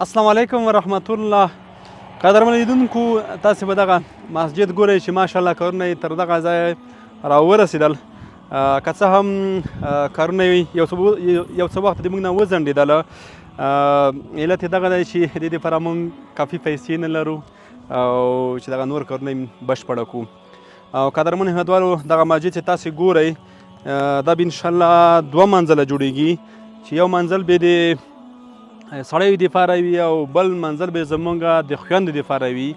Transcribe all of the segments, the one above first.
السلام علیکم ورحمت الله. قدرمن لیدونکو، تاسې به دغه مسجد ګورئ چې ماشاءالله کارونه یې تر دغه ځایه راورسېدل. که څه هم کارونه یې یو څه وخت د موږ نه وځنډېدله. علت یې دغه دی چې د دې دپاره موږ کافي پیسې نه لرو او چې دغه نور کارونه یې بشپړه کړو. او قدرمن هیوادوالو، دغه مسجد چې تاسې ګورئ دا به انشاءالله 2 منزله جوړېږي، چې یو منزل به د سړیو دپاره وي او بل منزل به زمونږ د خویندو دپاره وي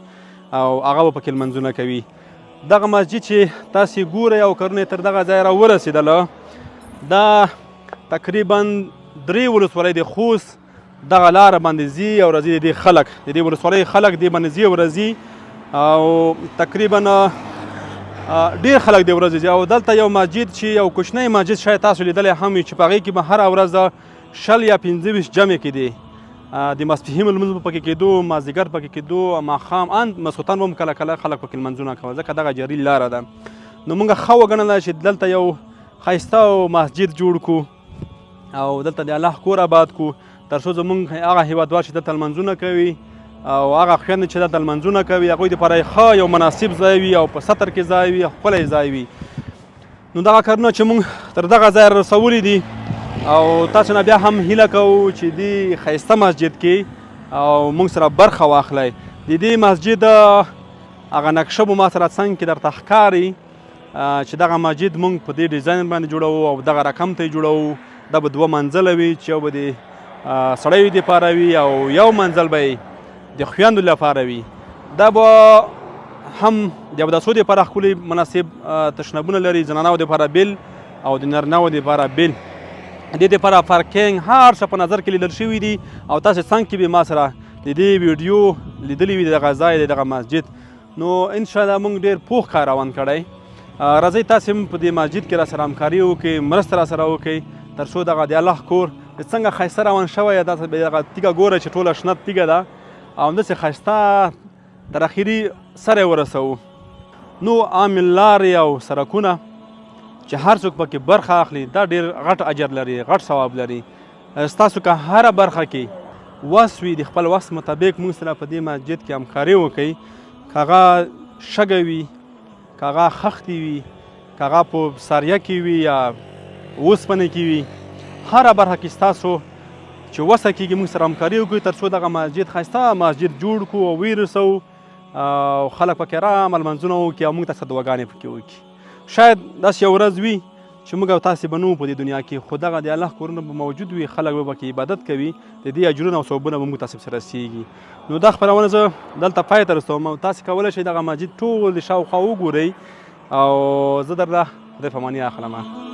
او هغه به پکې لمنځونه کوي. دغه مسجد چې تاسې ګورئ او کارونه یې تر دغه ځایه راورسېدله، دا تقریبا 3 ولسوالۍ د خوست دغه لاره باندې ځي او راځي. د دې خلک، د دې ولسوالۍ خلک دې باندې ځي او راځي، او تقریبا ډېر خلک دې ورځي. او دلته یو مسجد چې یو کوچنی مسجد شاید تاسو لیدلی هم وي، چې په هغې کې به هره ورځ 20 یا 25 جمع کېدې. د ماسپښین لمونځ به پکې کېدو، مازدیګر پکې کېدو، ماښام ان ماسخوتن به هم کله کله خلک پکې لمونځونه کول، ځکه دغه جاري لاره ده. نو موږ ښه وګڼله چې دلته یو ښایسته مسجد جوړ کړو او دلته د الله کور آباد کړو، تر څو زموږ هغه هیوادوال چې دلته لمونځونه کوي او هغه خویندې چې دلته لمونځونه کوي، هغوی دپاره یې ښه یو مناسب ځای وي او په سطر کې ځای وي، ښکلی ځای وي. نو دغه کارونه چې موږ تر دغه ځایه رسولي دي، او تاسو نه بیا هم هیله کوو چې دې ښایسته مسجد کې او موږ سره برخه واخلئ. د دې مسجد هغه نقشه به ما سره څنګ کې درته ښکاري چې دغه مسجد موږ په دې ډیزاین باندې جوړوو او دغه رقم ته یې جوړوو. دا به 2 منزله وي، چې یو به د سړیو دپاره وي او یو منزل به یې د خویندو لپاره وي. دا به هم د اوداسو دپاره ښکلي مناسب تشنابونه لري، زنانهو دپاره بیل او د نرینهو دپاره بیل. د دې دپاره پارکینګ هر څه په نظر کې لیدل شوي دي، او تاسې څنګ کې به ما سره د دې ویډیو لیدلي وي، دغه ځای دی، دغه مسجد. نو انشاءالله موږ ډېر پوخ کار روان کړی. راځئ تاسې هم په دې مسجد کې راسره همکاري وکړئ، مرسته راسره وکړئ، تر څو دغه د الله کور څنګه ښایسته روان شوی، داسې به دغه تیږه ګوره چې ټوله شنه تیږه ده، او همداسې ښایسته تر اخري سره یې ورسوو. نو عام لارې او سړکونه چې هر څوک پکې برخه اخلي، دا ډېر غټ اجر لري، غټ ثواب لري. ستاسو که هره برخه کې وس وي، د خپل وس مطابق موږ سره په دې مسجد کې همکاري وکړئ. که هغه شګه وي، که هغه خښتې وي، که هغه په ساریه کې وي یا اوسپنې کې وي، هره برخه کې ستاسو چې وسه کېږي موږ سره همکاري وکړئ، تر څو دغه مسجد ښایسته مسجد جوړ کړو او ویې رسوو او خلک پکې آرامه لمنځونه وکړي او موږ ته څه دعاګانې پکې وکړي. شاید داسې یو ورځ وي چې موږ او تاسې به نه وو په دې دنیا کې، خو دغه د الله کورونه به موجود وي، خلک به پکې عبادت کوي، د دې اجرونه او ثوابونه به موږ تاسې پسې رسېږي. نو دا خپرونه زه دلته پای ته رسوم، او تاسې کولی شئ دغه مسجد ټول د شاوخوا وګورئ، او زه درله خدای په اماني اخلم.